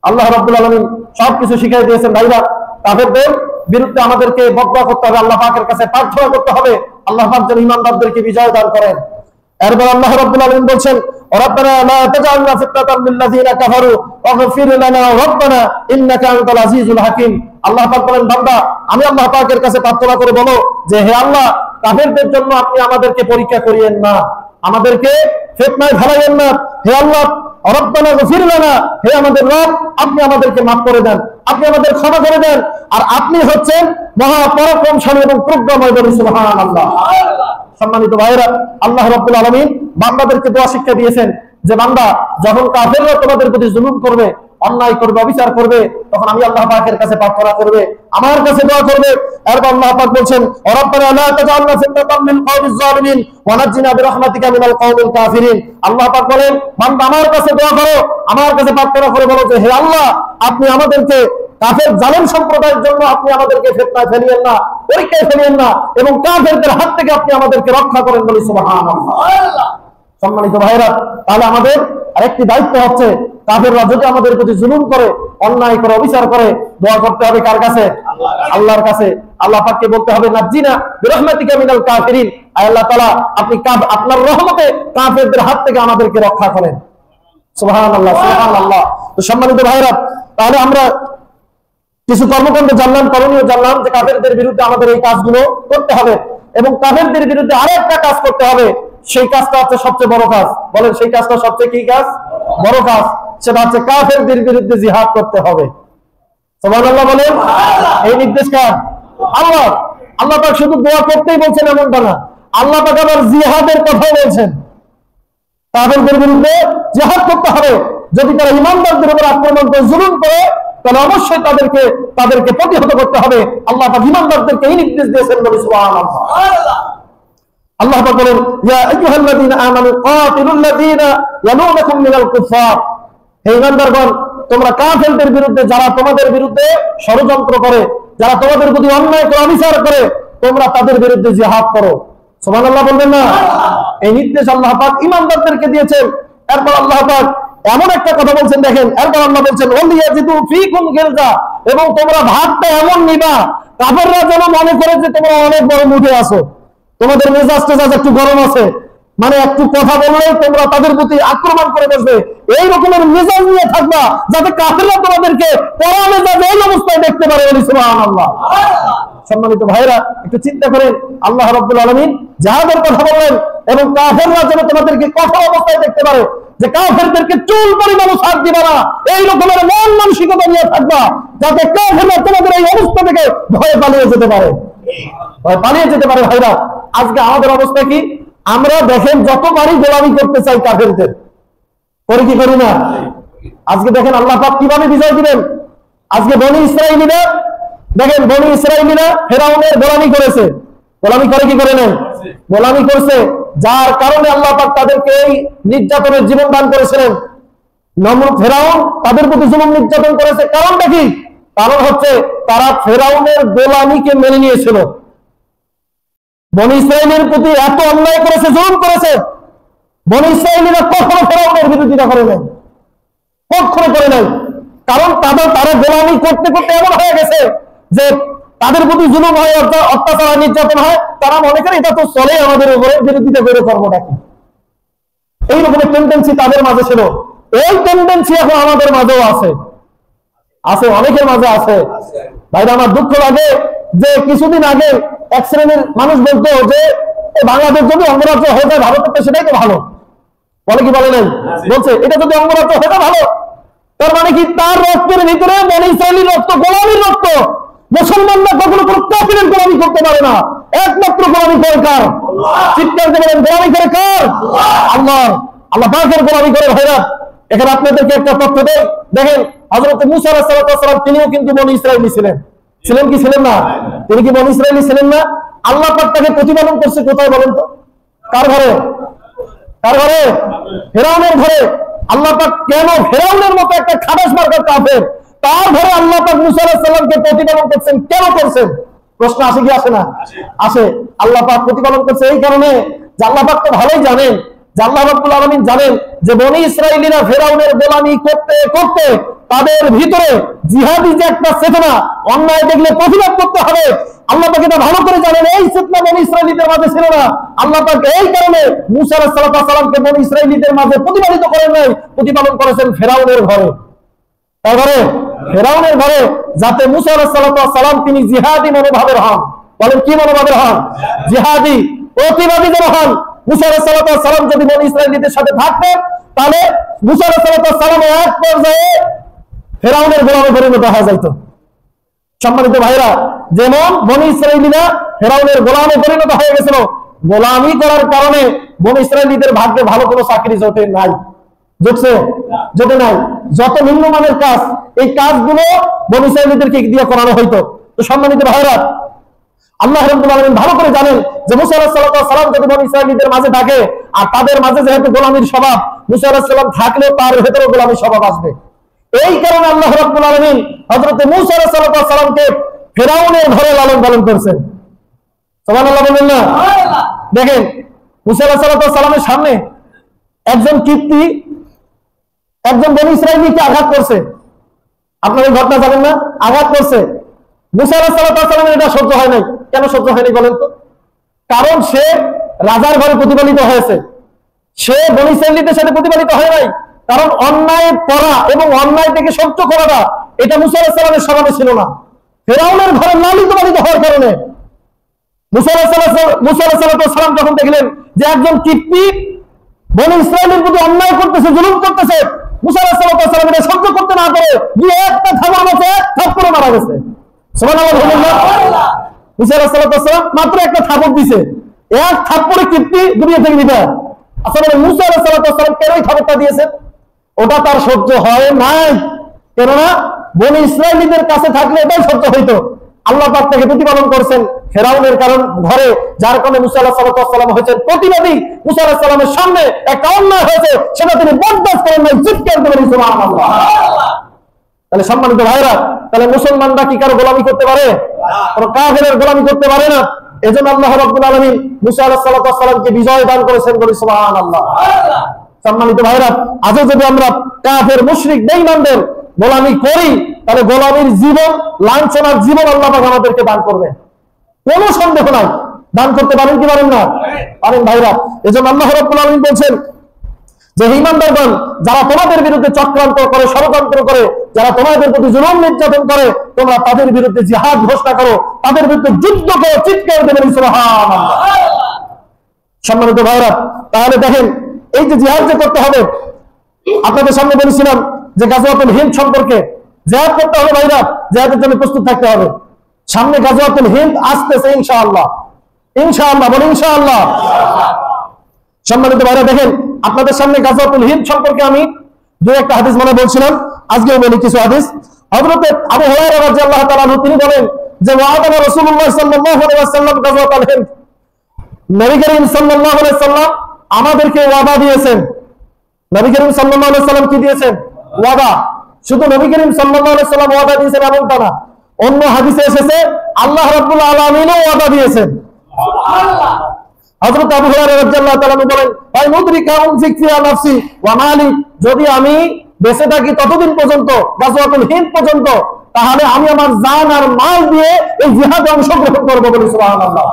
আল্লাহ রাব্বুল আলামিন সবকিছু শিখিয়ে দিয়েছেন ভাইরা। কাফেরদের বিরুদ্ধে আমাদেরকে বদদোয়া করতে হবে, আল্লাহ পাকের কাছে প্রার্থনা করতে হবে, আল্লাহ পাক যেন ঈমানদারদেরকে বিজয় দান করেন। এরপর আল্লাহ রাব্বুল আলামিন বলছেন রব্বানা লা তাজআলনা ফিতনাতাল লিল্লাযিনা কাফারু ওয়াগফির লানা রব্বানা ইন্নাকা আনতাল আজিজুল হাকীম। আল্লাহ পাক বলেন বান্দা আমি আল্লাহ পাকের কাছে প্রার্থনা করে বলো যে হে আল্লাহ কাফেরদের জন্য আপনি আমাদেরকে পরীক্ষা করিয়েন না, আমাদেরকে ফিতনায় ফেলাইয়েন না। হে আল্লাহ রব্বানা গফির লানা, হে আমাদের রব আপনি আমাদেরকে মাফ করে দেন, আপনি আমাদের ক্ষমা করে দেন, আর আপনি হচ্ছেন মহা পরাক্রমশালী এবং প্রজ্ঞাময়। বলি সুবহানাল্লাহ। সম্মানিত ভাইরা, আল্লাহ রাব্বুল আলামিন বান্দাদেরকে দোয়া শিক্ষা দিয়েছেন যে বান্দা যখন কাফেররা তোমাদের প্রতি জুলুম করবে, অন্যায় করবে, অবিচার করবে, তখন আমি আল্লাহ পাকের কাছে প্রার্থনা করবে, আমার কাছে দোয়া করবে। এরপর আল্লাহ পাক বলছেন রব্বানা লা তাজআলনা ফিতনাতাল লিল কওমিজ জালিমিন ওয়া নাজ্জিনা বিরাহমাতিকা মিনাল কওমিল কাফিরিন। আল্লাহ পাক বলেন বান্দা আমার কাছে দোয়া করো, আমার কাছে প্রার্থনা করে বলো যে হে আল্লাহ আপনি আমাদেরকে কাফের জালেম সম্প্রদায়ের জন্য আপনি আমাদেরকে ফিতনায় ফেলিয়েন না, পরীক্ষায় ফেলিয়েন না, এবং কাফেরদের হাত থেকে আপনি আমাদেরকে রক্ষা করেন। বলি সুবহানাল্লাহ। সম্মানিত ভাইরা, তাহলে আমাদের আরেকটি দায়িত্ব হচ্ছে কাফেররা যদি আমাদের প্রতি জুলুম করে, অন্যায় করে, অবিচার করে, দোয়া করতে হবে কার কাছে? আল্লাহর কাছে। আল্লাহ পাককে বলতে হবে নাজ্জিনা বিরহমাতিকা মিনাল কাফিরিন, আয় আল্লাহ তাআলা আপনি আপনার রহমতে কাফেরদের হাত থেকে আমাদেরকে রক্ষা করেন। সুবহানাল্লাহ সুবহানাল্লাহ। তো সম্মানিত ভাইরা, তাহলে আমরা কিছু কর্মকাণ্ড জানলাম, করণীয় জানলাম যে কাফেরদের বিরুদ্ধে আমাদের এই কাজগুলো করতে হবে, এবং কাফেরদের বিরুদ্ধে আরো একটা কাজ করতে হবে। সেই কাজটা হচ্ছে সবচেয়ে বড় কাজ। বলেন সেই কাজটা সবচেয়ে কি কাজ? বড় কাজ। সেটা হচ্ছে কাফেরদের বিরুদ্ধে জিহাদ করতে হবে। সুবহানাল্লাহ বলেন। এই নির্দেশ কার? আল্লাহ। আল্লাহ পাক শুধু দোয়া করতেই বলছেন এমনটা না, আল্লাহ পাক আবার জিহাদের কথা বলছেন। কাফেরদের বিরুদ্ধে জিহাদ করতে হবে। যদি তারা ঈমানদারদের উপর আক্রমণ করে জুলুম করে, তাহলে অবশ্যই তাদেরকে প্রতিহত করতে হবে। আল্লাহ পাক ঈমানদারদেরকে এই নির্দেশ দিয়েছেন। সুবহানাল্লাহ। আল্লাহ পাক বলেন, ইয়া আইয়ুহাল্লাযীনা আমানু কাতিলুল্লাযীনা ইয়ালুনাকুম মিনাল কুফফার। হে ঈমানদারগণ, তোমরা কাফেরদের বিরুদ্ধে, যারা তোমাদের বিরুদ্ধে ষড়যন্ত্র করে, যারা তোমাদের প্রতি অন্যায় করে অবিচার করে, তোমরা তাদের বিরুদ্ধে জিহাদ করো। সুবহানাল্লাহ বলবেন না? এই নির্দেশ আল্লাহ পাক ঈমানদারদেরকে দিয়েছেন। এরপর আল্লাহ পাক এমন একটা কথা বলছেন, দেখেন, এরপর আল্লাহ বলছেন ওয়ালিয়াজিদু ফীকুম গিলজা, এবং তোমরা ভাবটা এমন নিবা কাফেররা যেন মনে করে যে তোমরা অনেক বড় মুখে আছো, তোমাদের মেজাজ একটু গরম আছে, মানে একটু কথা বললেই তোমরা তাদের প্রতি আক্রমণ করে বসবে, এই রকমের মেজাজ নিয়ে থাকবা যাতে কাফেররা তোমাদেরকে কড়া মেজাজে এই অবস্থায় দেখতে পারে। সুবহানাল্লাহ। সম্মানিত ভাইরা, একটু চিন্তা করেন, আল্লাহ রাব্বুল আলামিন জিহাদের কথা বললেন, এবং কাফেররা যেন তোমাদেরকে কঠোর অবস্থায় দেখতে পারে, যে কাফেরদেরকে চুল পরিমাণও ছাড় দিবা না, এই রকমের মন মানসিকতা নিয়ে থাকবা যাতে কাফেররা তোমাদের এই অবস্থা থেকে ভয়ে পালিয়ে যেতে পারে। ভাইরা, আজকে আমাদের অবস্থা কি? আমরা দেখেন যতবারই গোলামি করতে চাই কাফেরদের, করি কি করি না? আজকে দেখেন আল্লাহ পাক কিভাবে বিজয় দিবেন। আজকে বনি ইসরাইলীরা, দেখেন বনি ইসরাইলীরা ফেরাউনের গোলামি করেছে। গোলামি করে কি করে নেন? গোলামি করছে, যার কারণে আল্লাহ পাক তাদেরকে এই নির্যাতনের জীবন দান করেছিলেন। নমরুদ ফেরাউন তাদের প্রতি জুলুম নির্যাতন করেছে। কারণটা কি? কারণ হচ্ছে তারা ফেরাউনের গোলামিকে মেনে নিয়েছিল। বনি ইসরাইলের প্রতি এত অন্যায় করেছে, জুলুম করেছে, বনি ইসরাইলীরা কখনো ফেরাউনের বিরোধিতা করে নাই, কখনো করে নাই। কারণ তারা গোলামি করতে করতে এমন হয়ে গেছে যে তাদের প্রতি জুলুম হয়, অত্যাচার নির্যাতন হয়, তারা মনে করে এটা তো চলে, আমাদের উপরে বিরোধিতা করে করবোটা কি, এই রকমের টেন্ডেন্সি তাদের মাঝে ছিল। এই টেন্ডেন্সি এখন আমাদের মাঝেও আছে, অনেকের মাঝে আছে। ভাইরা, আমার দুঃখ লাগে যে কিছুদিন আগে এক শ্রেণীর মানুষ বলতো যে বাংলাদেশ যদি অঙ্গরাজ্য হয়ে যায় ভারতের, সেটাই তো ভালো। বলে কি বলে নাই? বলছে এটা যদি অঙ্গরাজ্য হয়ে যায় ভালো। তার মানে কি? তার রক্তের ভিতরে বনি ইসরাইলের রক্ত, গোলামির রক্ত। মুসলমানরা কখনো কোনো কাফিরের গোলামি করতে পারে না, একমাত্র গোলামি করে কার? চিৎকার করে বলেন, গোলামি করে কার? আল্লাহ। আল্লাহ পাকের গোলামি করে। ভাইরা, এখানে আপনাদেরকে একটা তথ্য দেই। দেখেন, হযরত মূসা আলাইহিস সালাম তিনিও কিন্তু বনি ইসরাইলী ছিলেন। ছিলেন কি ছিলেন না? তিনি কি বনি ইসরাইলী ছিলেন না? আল্লাহ পাক তাকে প্রতিপালন করছে কোথায় বলেন তো? কার ঘরে? কার ঘরে? ফেরাউনের ঘরে। আল্লাহ পাক কেন ফেরাউনের মতো একটা খাদাস মার্কার কাফের, তার ঘরে আল্লাহ পাক মূসা আলাইহিস সালামকে প্রতিপালন করছেন? কেন করছেন? প্রশ্ন আসে কি আসে না? আসে। আল্লাহ পাক প্রতিপালন করছে এই কারণে যে আল্লাহ পাক তো ভালোই জানেন, যে আল্লাহ রাব্বুল আলামিন জানেন যে বনি ইসরাইলীরা ফেরাউনের গোলামি করতে করতে তাদের ভিতরে জিহাদি যে একটা চেতনা, অন্যায় দেখলে প্রতিবাদ করতে হবে, আল্লাহ পাক এটা ভালো করে জানেন। এই চেতনা বনি ইসরাইলীদের মাঝে ছিল না। আল্লাহ পাক এই কারণে মূসা আলাইহিস সালামকে বনি ইসরাইলীদের মাঝে প্রতিপালিত করেন নাই, প্রতিপালন করেছেন ফেরাউনের ঘরে। তার ঘরে? ফেরাউনের ঘরে, যাতে মূসা আলাইহিস সালাম তিনি জিহাদি মনোভাবের হন। বলেন কি মনোভাবের হন? জিহাদি, প্রতিবাদী যেন হন। মূসা আলাইহিস সালাম যদি বনি ইসরাইলীদের সাথে থাকতেন, তাহলে মূসা আলাইহিস সালাম এক পর্যায়ে ফেরাউনের গোলামে পরিণত হয়ে যাইত। সম্মানিত ভাইরা, যেমন বনি ইসরাইলীরা ফেরাউনের গোলামে পরিণত হয়ে গেছিল, গোলামি করার কারণে বনি ইসরাইলীদের ভাগ্যে ভালো কোনো চাকরি জোটে নাই। জোটে নাই। যত নিম্নমানের কাজ, এই কাজগুলো বনি ইসরাইলীদেরকে দিয়ে করানো হইতো। তো সম্মানিত ভাইরা, আল্লাহ রাব্বুল আলামিন ভালো করে জানেন যে মূসা আলাইহিস সালাম যদি বনি ইসরাইলীদের মাঝে থাকে, আর তাদের মাঝে যেহেতু গোলামির স্বভাব, মূসা আলাইহিস সালাম থাকলেও তার ভেতরে গোলামির স্বভাব আসবে। এই কারণে আল্লাহ রাব্বুল আলামিন হযরত মূসা আলাইহিস সালামকে ফেরাউনের ঘরে লালন পালন করেছেন। সুবহানাল্লাহ বলেন না? দেখেন, মূসা আলাইহিস সালামের সামনে একজন কিপ্তি একজন বনি ইসরাইলীকে আঘাত করছে। আপনারা এই ঘটনা জানেন না? আঘাত করছে। মুসা আলাইহিস সালামের এটা সহ্য হয় নাই। কেন সহ্য হয়নি বলেন তো? কারণ সে রাজার ঘরে প্রতিপালিত হয়েছে, সে বনী ইসরাঈলদের সাথে প্রতিপালিত হয় নাই। কারণ অন্যায় করা এবং অন্যায় থেকে সহ্য করাটা এটা মুসা আলাইহিস সালামের স্বভাবে ছিল না। ফেরাউনের ঘরে লালিত পালিত হওয়ার কারণে মুসা আলাইহিস সালাম যখন দেখলেন যে একজন কিপ্তি বনী ইসরাঈলের প্রতি অন্যায় করতেছে, জুলুম করতেছে, মুসা আলাইহিস সালাম এটা সহ্য করতে না পারে দিয়ে একটা থামার মতো থাপ্পড়ে মারা গেছে। সুবহানাল্লাহ বলুন। মুসা আলাইহিস সালাম মাত্র একটা থাপড় দিছে, এক থাপ্পড়ে কিপ্তি দুনিয়া থেকে বিদায়। আসলে মুসা আলাইহিস সালাম কেন এই থাপড়টা দিয়েছেন? ওটা তার সহ্য হয় নাই, কেননা বনী ইসরাঈলীদের কাছে থাকলে এটাই সহ্য হইতো। আল্লাহ পাক তাকে প্রতিপালন করেছেন ফেরাউনের কারণ ঘরে, যার কারণে মুসা আলাইহিস সালাম হয়েছেন প্রতিবাদী। মুসা আলাইহিস সালামের সামনে একটা অন্যায় হয়েছে, সেটা তিনি বরদাস্ত করেন নাই, চিৎকার করে বলেন সুবহানাল্লাহ। তাহলে সম্মানিত ভাইরা, তাহলে মুসলমানরা কি কারো গোলামি করতে পারে? কোন কাফেরের গোলামি করতে পারে না। এজন্য আল্লাহ রাব্বুল আলামিন মুসা আলাইহিস সালামকে বিজয় দান করেছেন, বলি সুবহানাল্লাহ। সম্মানিত ভাইরা, আজও যদি আমরা কাফের মুশরিক বেঈমানদের গোলামি করি, তাহলে গোলামির জীবন, লাঞ্ছনার জীবন আল্লাহ পাক আমাদেরকে দান করবে, কোনো সন্দেহ নাই। দান করতে পারেন কি পারেন না? পারেন ভাইরা। এজন্য আল্লাহ রাব্বুল আলামিন বলছেন যে ঈমানদারগণ, যারা তোমাদের বিরুদ্ধে চক্রান্ত করে, ষড়যন্ত্র করে, যারা তোমাদের প্রতি জুলুম নির্যাতন করে, তোমরা তাদের বিরুদ্ধে জিহাদ ঘোষণা করো, তাদের বিরুদ্ধে যুদ্ধ করো, চিৎকার করে বলেন সুবহানাল্লাহ। সম্মানিত ভাইরা, তাহলে দেখেন এই যে জিহাদ যে করতে হবে, আপনাদের সামনে বলেছিলাম যে গাজওয়াতুল হিন্দ সম্পর্কে। জিহাদ করতে হবে ভাইরা, জিহাদের জন্য প্রস্তুত থাকতে হবে। সামনে গাজওয়াতুল হিন্দ আসতেছে ইনশাআল্লাহ, ইনশাআল্লাহ বলি ইনশাআল্লাহ। সম্মানিত ভাইরা, দেখেন আপনাদের সামনে গাজওয়াতুল হিন্দ সম্পর্কে আমি দুই একটা হাদিস মনে বলছিলাম, আজকেও বলি কিছু হাদিস। হযরত আবু হুরায়রা রাদিয়াল্লাহু তাআলা আনহু তিনি বলেন যে ওয়াদানা রাসূলুল্লাহ সাল্লাল্লাহু আলাইহি ওয়াসাল্লাম গাজওয়াতুল হিন্দ, নবী করিম সাল্লাল্লাহু আলাইহি ওয়াসাল্লাম আমাদেরকে ওয়াদা দিয়েছেন। নবী করিম সাল্লাল্লাহু আলাইহি ওয়াসাল্লাম কি দিয়েছেন? ওয়াদা। শুধু নবী করিম সাল্লাল্লাহু আলাইহি ওয়াসাল্লাম ওয়াদা দিয়েছেন এমনটা না, অন্য হাদিসে এসেছে আল্লাহ রাব্বুল আলামিনও ওয়াদা দিয়েছেন। সুবহানাল্লাহ। হযরত আবু হুরায়রা রাদিয়াল্লাহু তাআলা বলেন, ভাই মুদরিকা উনফিকফিয়া নাফসি ওয়া মালি, যদি আমি বেঁচে থাকি ততদিন পর্যন্ত, গাজওয়াতুল হিন্দ পর্যন্ত, তাহলে আমি আমার জান আর মাল দিয়ে এই জিহাদে অংশগ্রহণ করব, বলি সুবহানাল্লাহ।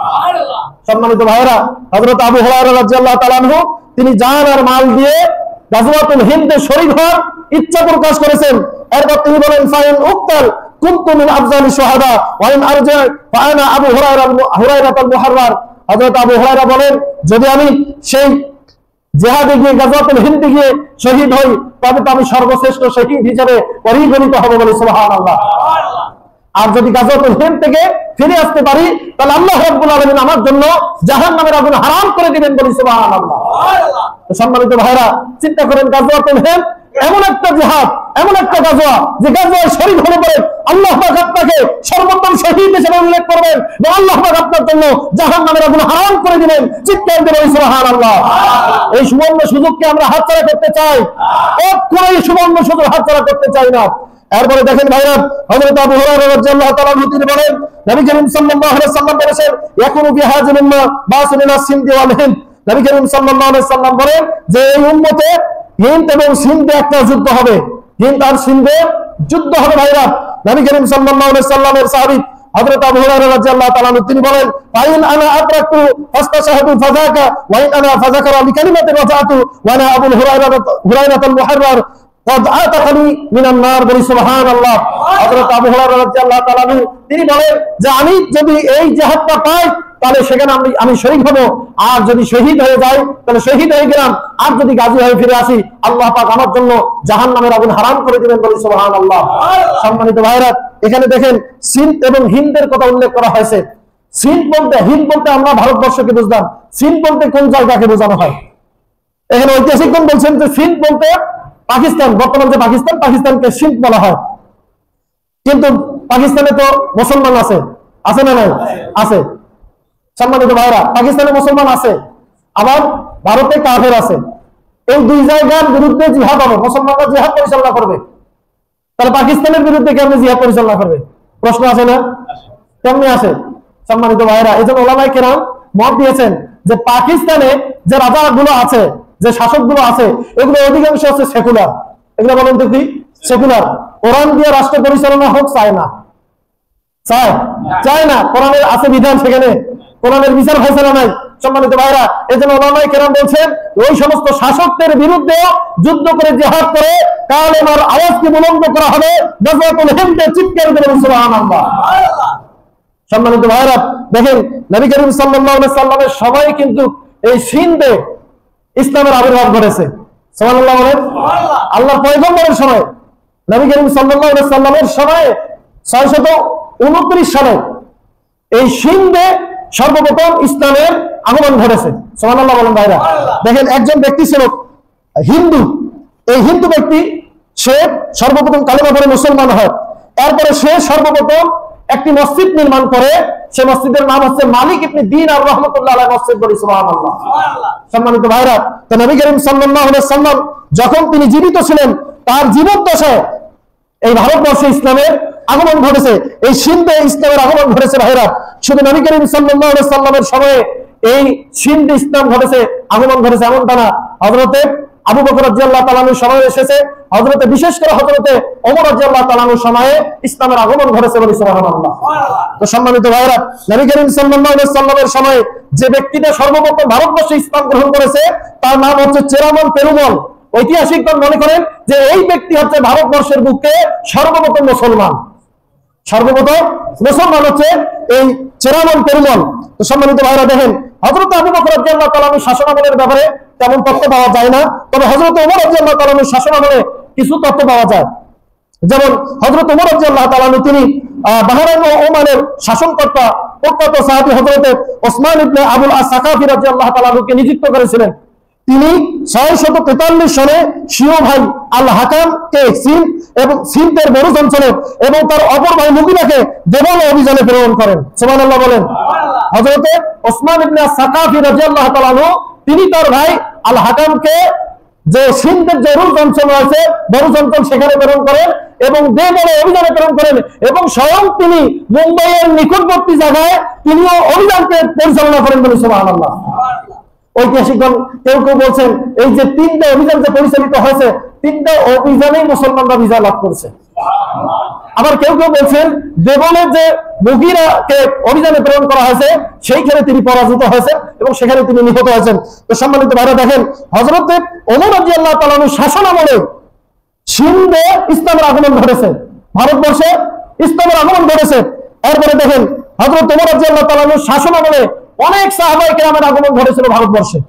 সম্মানিত ভাইরা, হযরত আবু হুরায়রা রাদিয়াল্লাহু তাআলা আনহু তিনি জান আর মাল দিয়ে গাজওয়াতুল হিন্দে শরীক হওয়ার ইচ্ছা প্রকাশ করেছেন। এরপর তিনি বলেন, ফাইন উক্তাল কুনতু মিন আফজালি শুহাদা ওয়া ইন আরজা ফাআনা আবু হুরায়রাতুল মুহাররার। হযরত আবু হুরায়রা বলেন, যদি আমি সেই জিহাদে গিয়ে গাজওয়াতুল হিন্দে গিয়ে শহীদ হই, তবে তো আমি সর্বশ্রেষ্ঠ শহীদ হিসেবে পরিগণিত হব, বলি সুবহানাল্লাহ। আর যদি গাজওয়াতুল হিন্দ থেকে ফিরে আসতে পারি, তাহলে আল্লাহ রাব্বুল আলামিন আমার জন্য জাহান্নামের আগুন হারাম করে দিবেন, বলি সুবহানাল্লাহ। তো সম্মানিত ভাইরা, চিন্তা করেন গাজওয়াতুল হিন্দ এমন একটা জিহাদ, এমন একটা গাজওয়া, যে গাজওয়ায় শরীক হলে পরে আল্লাহ পাক আপনাকে সর্বোত্তম শহীদ হিসেবে উল্লেখ করবেন এবং আল্লাহ পাক আপনার জন্য জাহান্নামের আগুন হারাম করে দিবেন, চিৎকার করে বলি সুবহানাল্লাহ। এই সুবর্ণ সুযোগকে আমরা হাতছাড়া করতে চাই? কখনোই সুবর্ণ সুযোগ হাতছাড়া করতে চাই না। এরপরে দেখেন ভাইরা, হযরত আবু হুরায়রা রাদিয়াল্লাহু তাআলা আনহু তিনি বলেন, নবী করিম সাল্লাল্লাহু আলাইহি ওয়াসাল্লাম বলেছেন, ইয়াকুনু বিহাযিল উম্মাহ বাসুনা সিনদি ওয়াল হিন্দ। নবী করিম সাল্লাল্লাহু আলাইহি ওয়াসাল্লাম বলেন যে এই উম্মতে হিন্দ এবং সিন্ধে একটা যুদ্ধ হবে, হিন্দ আর সিন্ধে যুদ্ধ হবে ভাইরা। নবী করিম সাল্লাল্লাহু আলাইহি ওয়াসাল্লামের সাহাবী হযরত আবু হুরায়রা রাদিয়াল্লাহু তাআলা আনহু তিনি বলেন, ফাইন আনা আতরাকতু ফাস্তাশহাদু ফাযাকা ওয়া ইন আনা ফাযাকারা লিকালিমাতিন রাফাতু ওয়া আনা আবু হুরায়রাতুল মুহাররার قد আতাকানি মিনান নার, বলি সুবহানাল্লাহ। হযরত আবু হুরায়রা রাদিয়াল্লাহু তাআলা আনহু তিনি বলেন যে আমি যদি এই জিহাদটা পাই, তাহলে সেখানে আমি শহীদ হব, আর যদি শহীদ হয়ে যাই তাহলে শহীদ হয়ে গেলাম, আর যদি গাজী হয়ে ফিরে আসি আল্লাহ পাক আমার জন্য জাহান্নামের আগুন হারাম করে দিবেন, বলি সুবহানাল্লাহ। সম্মানিত ভাইরা, এখানে দেখেন সিন্ধ এবং হিন্দের কথা উল্লেখ করা হয়েছে। সিন্ধ বলতে, হিন্দ বলতে আমরা ভারতবর্ষকে বুঝলাম, সিন্ধ বলতে কোন জায়গাকে বোঝানো হয়? এখানে ঐতিহাসিকগণ বলছেন যে সিন্ধ বলতে পাকিস্তান, বর্তমান যে পাকিস্তান, পাকিস্তানকে সিন্ধ বলা হয়। কিন্তু পাকিস্তানে তো মুসলমান আছে, আছে না নাই? আছে। সম্মানিত ভাইরা, পাকিস্তানে মুসলমান আছে, আবার ভারতে কাফের আছে। এই দুই জায়গার বিরুদ্ধে জিহাদ হবে, মুসলমানরা জিহাদ পরিচালনা করবে। তাহলে পাকিস্তানের বিরুদ্ধে কেমনি জিহাদ পরিচালনা করবে? প্রশ্ন আছে না? কেমনি আছে? সম্মানিত ভাইরা, এই জন্য ওলামায়ে কেরাম মত দিয়েছেন যে পাকিস্তানে যে রাজাগুলো আছে, যে শাসকগুলো আছে, এগুলো অধিকাংশ হচ্ছে সেকুলার। এগুলো বলেন তো কি? সেকুলার। কোরআন দিয়ে রাষ্ট্র পরিচালনা হোক চায় না, চায়? চায় না। কোরআনের আছে বিধান, সেখানে কোরআনের বিচার ফয়সালা নাই। সম্মানিত ভাইরা, এজন্য ওলামায়ে কেরাম বলছেন ওই সমস্ত শাসকদের বিরুদ্ধে যুদ্ধ করে জিহাদ করে কালেমার আওয়াজকে বুলন্দ করা হবে, গজওয়াতুল হিন্দে চিৎকার করে সুবহানাল্লাহ। সম্মানিত ভাইরা, দেখেন নবী করিম সাল্লাল্লাহু আলাইহি সাল্লামের সময় কিন্তু এই সিন্ধে ইসলামের আবির্ভাব ঘটেছে। সুবহানাল্লাহ বলেন। আল্লাহর পয়গম্বরের সময়, নবী করিম সাল্লাল্লাহু আলাইহি সাল্লামের সময় 629 সালে এই সিন্ধে সর্বপ্রথম ইসলামের আগমন ঘটেছে। সুবহানাল্লাহ বলেন ভাইরা। দেখেন একজন ব্যক্তি ছিল হিন্দু, এই হিন্দু ব্যক্তি সে সর্বপ্রথম কালেমা পড়ে মুসলমান হয়। এরপরে সে সর্বপ্রথম একটি মসজিদ নির্মাণ করে, সে মসজিদের নাম হচ্ছে মালিক ইবনে দিনার রাহমাতুল্লাহ আলাইহি মসজিদ। বলি সুবহানাল্লাহ। সম্মানিত ভাইরা, তো নবী করিম সাল্লাল্লাহু আলাইহি সাল্লাম যখন তিনি জীবিত ছিলেন, তার জীবদ্দশায় এই ভারতবর্ষে ইসলামের আগমন ঘটেছে, এই সিন্ধে ইসলামের আগমন ঘটেছে ভাইরা। শুধু নবী করিম সাল্লাল্লাহু আলাইহি সাল্লামের সময়ে এই সিন্ধে ইসলাম ঘটেছে, আগমন ঘটেছে এমনটা না। হযরতে আবু বকর রাদিয়াল্লাহু তাআলা আনহুর সময়ে এসেছে, হযরতে বিশেষ করে হযরতে ওমর রাদিয়াল্লাহু তাআলা আনহুর সময়ে ইসলামের আগমন ঘটেছে। বলি সুবহানাল্লাহ। তো সম্মানিত ভাইরা, নবী করিম সাল্লাল্লাহু আলাইহি সাল্লামের সময়ে যে ব্যক্তিটা সর্বপ্রথম ভারতবর্ষে ইসলাম গ্রহণ করেছে তার নাম হচ্ছে চেরামন পেরুমল। ঐতিহাসিকগণ মনে করেন যে এই ব্যক্তি হচ্ছে ভারতবর্ষের বুকে সর্বপ্রথম মুসলমান। সর্বপ্রথম মুসলমান হচ্ছে এই চেরামন পেরুমল। তো সম্মানিত ভাইরা, দেখেন হযরত আবু বকর রাদিয়াল্লাহু তাআলা আনহুর শাসনামলের ব্যাপারে তেমন তথ্য পাওয়া যায় না, তবে হযরত ওমর রাদিয়াল্লাহু তাআলা আনহুর শাসনামলে কিছু তথ্য পাওয়া যায়। যেমন হযরত ওমর রাদিয়াল্লাহু তাআলা আনহু তিনি বাহরাইন ও ওমানের শাসনকর্তা প্রখ্যাত সাহাবী হযরত ওসমান ইবনে আবুল আস সাকাফি রাদিয়াল্লাহু তাআলা আনহুকে নিযুক্ত করেছিলেন। তিনি 643 সালে স্বীয় ভাই আল হাকামকে সিন্ধের বরুজ অঞ্চলে এবং তার অপর ভাই মুগিরাকে দেওয়াল অভিযানে প্রেরণ করেন। সুবহানাল্লাহ বলেন। হযরতে ওসমান ইবনে সাকাফি রাদিয়াল্লাহু তাআলা আনহু তিনি তার ভাই আল হাকামকে যে সিন্ধের যে বরুজ অঞ্চল রয়েছে, বরুজ অঞ্চল সেখানে প্রেরণ করেন এবং দেওয়াল অভিযানে প্রেরণ করেন এবং স্বয়ং তিনি মুম্বাইয়ের নিকটবর্তী জায়গায় তিনিও অভিযানকে পরিচালনা করেন। বলি সুবহানাল্লাহ। ঐতিহাসিকগণ কেউ কেউ বলছেন এই যে 3টা অভিযান যে পরিচালিত হয়েছে, 3টা অভিযানেই মুসলমানরা বিজয় লাভ করেছে। আবার কেউ কেউ বলছেন দেবলের যে মুগিরাকে অভিযানে প্রেরণ করা হয়েছে সেইখানে তিনি পরাজিত হয়েছেন এবং সেখানে তিনি নিহত হয়েছেন। তো সম্মানিত ভাইরা, দেখেন হযরত ওমর রাদিয়াল্লাহু তাআলা আনহুর শাসনামলে সিন্ধে ইসলামের আগমন ঘটেছে, ভারতবর্ষে ইসলামের আগমন ঘটেছে। এরপরে দেখেন হযরত ওমর রাদিয়াল্লাহু তাআলা আনহুর শাসনামলে অনেক সাহাবায়ে কেরামের আগমন ঘটেছিল ভারতবর্ষে,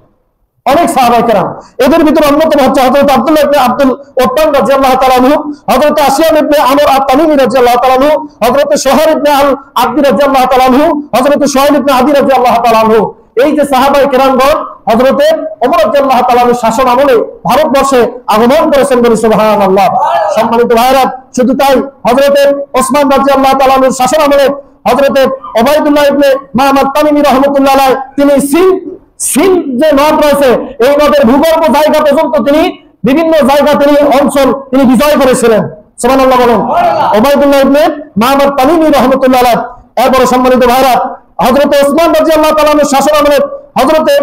অনেক সাহাবায়ে কেরাম। এদের ভিতরে অন্যতম হচ্ছে হযরত আব্দুল্লাহ ইবনে আব্দুল ওত্তান রাদিয়াল্লাহু তাআলা আনহু, হযরত আসিয়াম ইবনে আমর আত-তামিমি রাদিয়াল্লাহু তাআলা আনহু, হযরত শুহার ইবনে আল আবদি রাদিয়াল্লাহু তাআলা আনহু, হযরত শুহাইল ইবনে আদি রাদিয়াল্লাহু তাআলা আনহু। এই যে সাহাবায়ে কেরামগণ হযরতে ওমর রাদিয়াল্লাহু তাআলা আনহুর শাসন আমলে ভারতবর্ষে আগমন করেছেন। বলি সুবহানাল্লাহ। সম্মানিত ভাইরা, শুধু তাই হযরতে ওসমান রাদিয়াল্লাহু তাআলা আনহুর শাসন আমলে হযরতে ওবাইদুল্লাহ ইবনে মুহাম্মদ তামিমি রাহমাতুল্লাহ আলাইহি তিনি সিন্ধ যে নদ রয়েছে এই নদের ভূগর্ভ জায়গা পর্যন্ত তিনি বিভিন্ন জায়গা তিনি অঞ্চল তিনি বিজয় করেছিলেন। সুবহানাল্লাহ বলেন। ওবাইদুল্লাহ ইবনে মুহাম্মদ তামিমি রাহমাতুল্লাহ আলাইহি। এরপরে সম্মানিত ভাইরা, হযরত ওসমান রাদিয়াল্লাহু তাআলা আনহুর শাসন আমলে হযরতে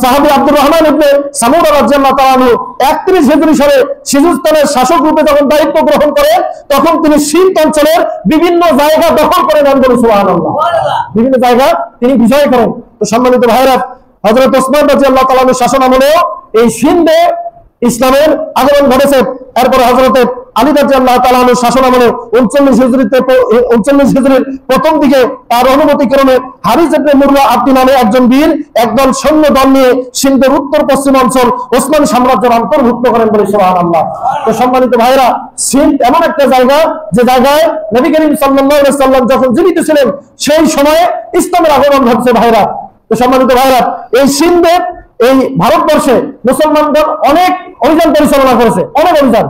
সাহাবী আব্দুর রহমান ইবনে সামুরা রাদিয়াল্লাহু তাআলা আনহু 31 হিজরি সালে সিজুস্তানের শাসক রূপে যখন দায়িত্ব গ্রহণ করেন তখন তিনি সিন্ধ অঞ্চলের বিভিন্ন জায়গা দখল করে নেন। বলি সুবহানাল্লাহ। বিভিন্ন জায়গা তিনি বিজয় করেন। তো সম্মানিত ভাইরা, হযরত ওসমান রাদিয়াল্লাহু তাআলা আনহুর শাসন আমলেও এই সিন্ধে ইসলামের আগমন ঘটেছে। এরপর হযরতে আলী রাদিয়াল্লাহু তাআলা আনহুর শাসন আমলে 39 হিজরির প্রথম দিকে তার অনুমতিক্রমে হারিস ইবনে মুররা আব্দি নামে একজন বীর একদল সৈন্য দল নিয়ে সিন্ধের উত্তর পশ্চিম অঞ্চল ওসমানী সাম্রাজ্যের অন্তর্ভুক্ত করেন। বলে সুবহানাল্লাহ। তো সম্মানিত ভাইরা, সিন্ধ এমন একটা জায়গা যে জায়গায় নবী করিম সাল্লাল্লাহু আলাইহি সাল্লাম যখন জীবিত ছিলেন সেই সময়ে ইসলামের আগমন ঘটছে ভাইরা। তো সম্মানিত ভাইরা, এই সিন্ধে এই ভারতবর্ষে মুসলমানগণ অনেক অভিযান পরিচালনা করেছে, অনেক অভিযান।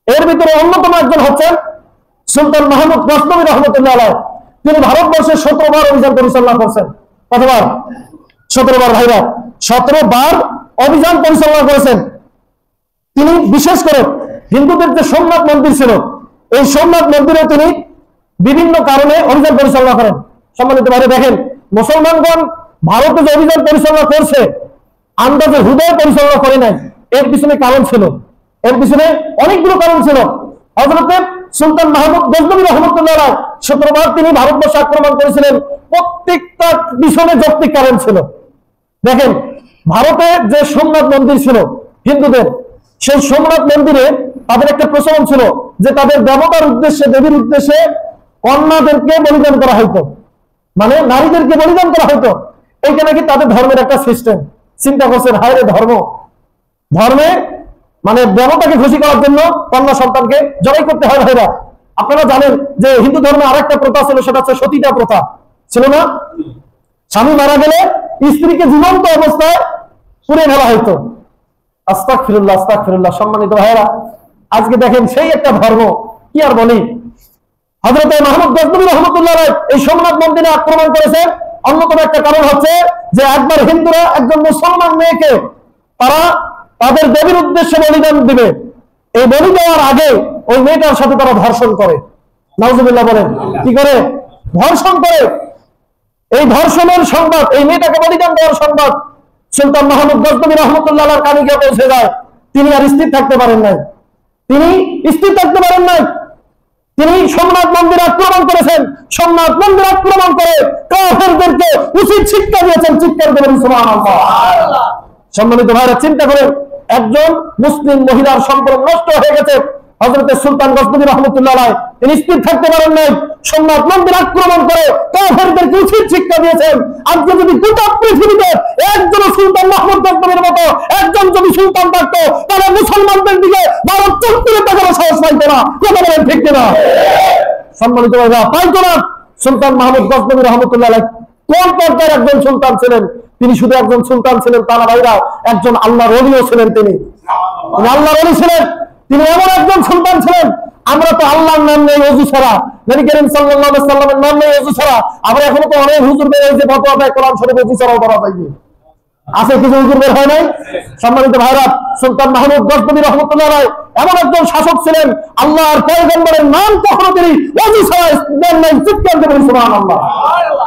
এর ভিতরে অন্যতম একজন হচ্ছেন সুলতান মাহমুদ গজনবী রহমতুল্লাহ আলাইহি। তিনি ভারতবর্ষে 17 বার অভিযান পরিচালনা করেছেন। কতবার? 17 বার ভাইরা, 17 বার অভিযান পরিচালনা করেছেন। তিনি বিশেষ করে হিন্দুদের যে সোমনাথ মন্দির ছিল এই সোমনাথ মন্দিরে তিনি বিভিন্ন কারণে অভিযান পরিচালনা করেন। সম্মানিত ভাইরা, দেখেন মুসলমানগণ ভারতে যে অভিযান পরিচালনা করছে আন্দাজে হুদায় পরিচালনা করে নাই। এর পিছনে কারণ ছিল, এর পিছনে অনেকগুলো কারণ ছিল। হযরতে সুলতান মাহমুদ গজনবী রহমতুল্লাহ আলাইহি 17 বার তিনি ভারতবর্ষ আক্রমণ করেছিলেন। প্রত্যেকটা পিছনে যৌক্তিক কারণ ছিল। দেখেন, ভারতে যে সোমনাথ মন্দির ছিল হিন্দুদের, সেই সোমনাথ মন্দিরে তাদের একটা প্রচলন ছিল যে তাদের দেবতার উদ্দেশ্যে, দেবীর উদ্দেশ্যে কন্যাদেরকে বলিদান করা হতো, মানে নারীদেরকে বলিদান করা হতো। এইটা নাকি তাদের ধর্মের একটা সিস্টেম। চিন্তা করছেন, হায় রে ধর্মে মানে দেবতাকে খুশি করার জন্য কন্যা সন্তানকে জবাই করতে হয় ভাইরা। আপনারা জানেন যে হিন্দু ধর্মে আরেকটা প্রথা ছিল, সেটা হচ্ছে সতীতা প্রথা, ছিল না? স্বামী মারা গেলে স্ত্রীকে জীবন্ত অবস্থায় পুড়ে ফেলা হইতো। আস্তাগফিরুল্লাহ, আস্তাগফিরুল্লাহ। সম্মানিত ভাইরা, আজকে দেখেন সেই একটা ধর্ম, কি আর বলি। হযরত মাহমুদ গজনবী রহমতুল্লাহ আলাইহি এই সোমনাথ মন্দিরে আক্রমণ করেছেন। অন্যতম একটা কারণ হচ্ছে যে একবার হিন্দুরা একজন মুসলমান মেয়েকে তারা তাদের দেবীর উদ্দেশ্যে বলিদান দিবে, এই বলি দেওয়ার আগে ওই মেয়েটার সাথে তারা ধর্ষণ করে। নাউজুবিল্লাহ বলেন, কি করে? ধর্ষণ করে। এই ধর্ষণের সংবাদ, এই মেয়েটাকে বলিদান দেওয়ার সংবাদ সুলতান মাহমুদ গজনবী রহমতুল্লাহ আলাইহির কানে গিয়ে পৌঁছে যায়। তিনি আর স্থির থাকতে পারেন নাই, তিনি সোমনাথ মন্দির আক্রমণ করেছেন। সোমনাথ মন্দির আক্রমণ করে কাফেরদেরকে উচিত শিক্ষা দিয়েছেন। চিৎকার করে সুবহানাল্লাহ। সম্মানিত ভাইরা, চিন্তা করেন, একজন মুসলিম মহিলার সম্পর্ক নষ্ট হয়ে গেছে। হযরত সুলতান গজনবী রহমতুল্লাহ আলাইহি তিনি স্থির থাকতে পারেন নাই, সোমনাথ মন্দির আক্রমণ করে কাফেরদেরকে উচিত শিক্ষা দিয়েছেন। আজকে যদি গোটা পৃথিবীতে একজন সুলতান মাহমুদ গজনবীর মতো একজন যদি সুলতান থাকতো, তাহলে মুসলমানদের দিকে ভারত চোখ তুলে তাকানোর সাহস পাইতো না। কথা বলেন ঠিক কিনা? সম্মানিত ভাইরা, পাইতো না। সুলতান মাহমুদ গজনবী রহমতুল্লাহ আলাইহি কোন পর্যায়ের একজন সুলতান ছিলেন? তিনি শুধু একজন সুলতান ছিলেন তা না ভাইরা, একজন আল্লাহর ওলিও ছিলেন। তিনি আল্লাহর ওলি ছিলেন। তিনি এমন একজন সুলতান ছিলেন, আমরা তো আল্লাহর নাম নেই ওযু ছাড়া, নবী করিম সাল্লাল্লাহু আলাইহি সাল্লামের নাম নেই ওযু ছাড়া। আবার এখনো তো অনেক হুজুর বের হয়েছে ফতোয়া দেয় কোরআন শরীফ ওযু ছাড়াও পড়া যাবে। আছে কিছু হুজুর বের হয় নাই? সম্মানিত ভাইরা, সুলতান মাহমুদ গজনবী রহমতুল্লাহ আলাইহি এমন একজন শাসক ছিলেন, আল্লাহর পয়গম্বরের নাম কখনো তিনি ওযু ছাড়া দেন নাই। চিৎকার করে সুবহানাল্লাহ।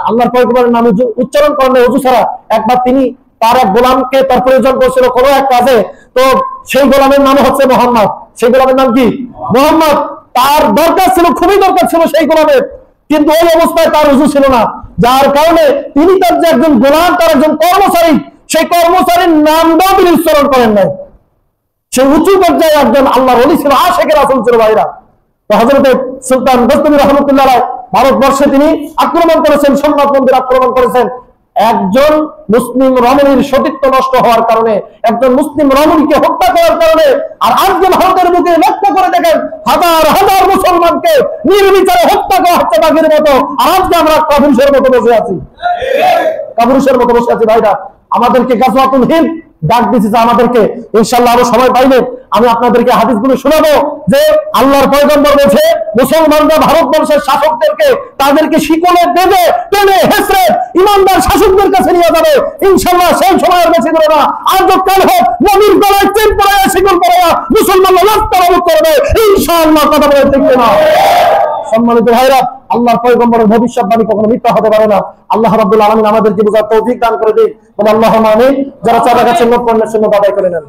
আল্লাহর পয়গম্বরের নাম উচ্চারণ করেন নাই ওযু ছাড়া। একবার তিনি তার এক গোলামকে তার প্রয়োজন পড়ছিল কোনো এক কাজে, তো সেই গোলামের নাম হচ্ছে মোহাম্মদ। সেই গোলামের নাম কি? মোহাম্মদ। তার দরকার ছিল, খুবই দরকার ছিল সেই গোলামের, কিন্তু ওই অবস্থায় তার ওযু ছিল না, যার কারণে তিনি তার যে একজন গোলাম, তার একজন কর্মচারী, সেই কর্মচারীর নামটাও তিনি উচ্চারণ করেন নাই। সেই উঁচু পর্যায়ে একজন আল্লাহর ওলি ছিল, আশিকের রাসূল ছিল ভাইরা। তো হযরত সুলতান গজনবী রহমতুল্লাহ আলাইহি ভারতবর্ষে তিনি আক্রমণ করেছেন, সোমনাথ মন্দির আক্রমণ করেছেন। একজন মুসলিম রমণীর সতীত্ব নষ্ট হওয়ার কারণে, একজন মুসলিম রমণীকে হত্যা করার কারণে। আর আজকে ভারতের বুকে লক্ষ্য করে দেখেন, হাজার হাজার মুসলমানকে নির্বিচারে হত্যা করা হচ্ছে বাঘের মতো। আর আজকে আমরা কাপুরুষের মতো বসে আছি, ভাইরা। আমাদেরকে গাজওয়াতুল হিন্দ ডাক দিয়েছে আমাদেরকে। ইনশাআল্লাহ আরো সময় পাইলে আমি আপনাদেরকে হাদিসগুলো শোনাবো যে আল্লাহর পয়গম্বর বলেছে, মুসলমানরা ভারতবর্ষের শাসকদেরকে তাদেরকে শিকলে বেঁধে টেনে হেসড়ে ইমানদার শাসকদের কাছে নিয়ে যাবে। ইনশাআল্লাহ সেই সময়ের বেশি দূরে না, আজ কাল হোক নবীর গলায় চেন পড়ায়া শিকল পড়ায়া মুসলমানরা রাস্তা অবরোধ করবে ইনশাআল্লাহ। কথা বলে ঠিক না? সম্মানিত ভাইরা, আল্লাহর পয়গম্বরের ভবিষ্যৎবাণী কখনো মিথ্যা হতে পারে না। আল্লাহ রাব্বুল আলামিন আমাদেরকে বুঝার তৌফিক দান করে দিন। বলে আল্লাহুম্মা আমিন। যারা চাঁদা গাছের লোক পণ্যের জন্য আদায় করে নেন।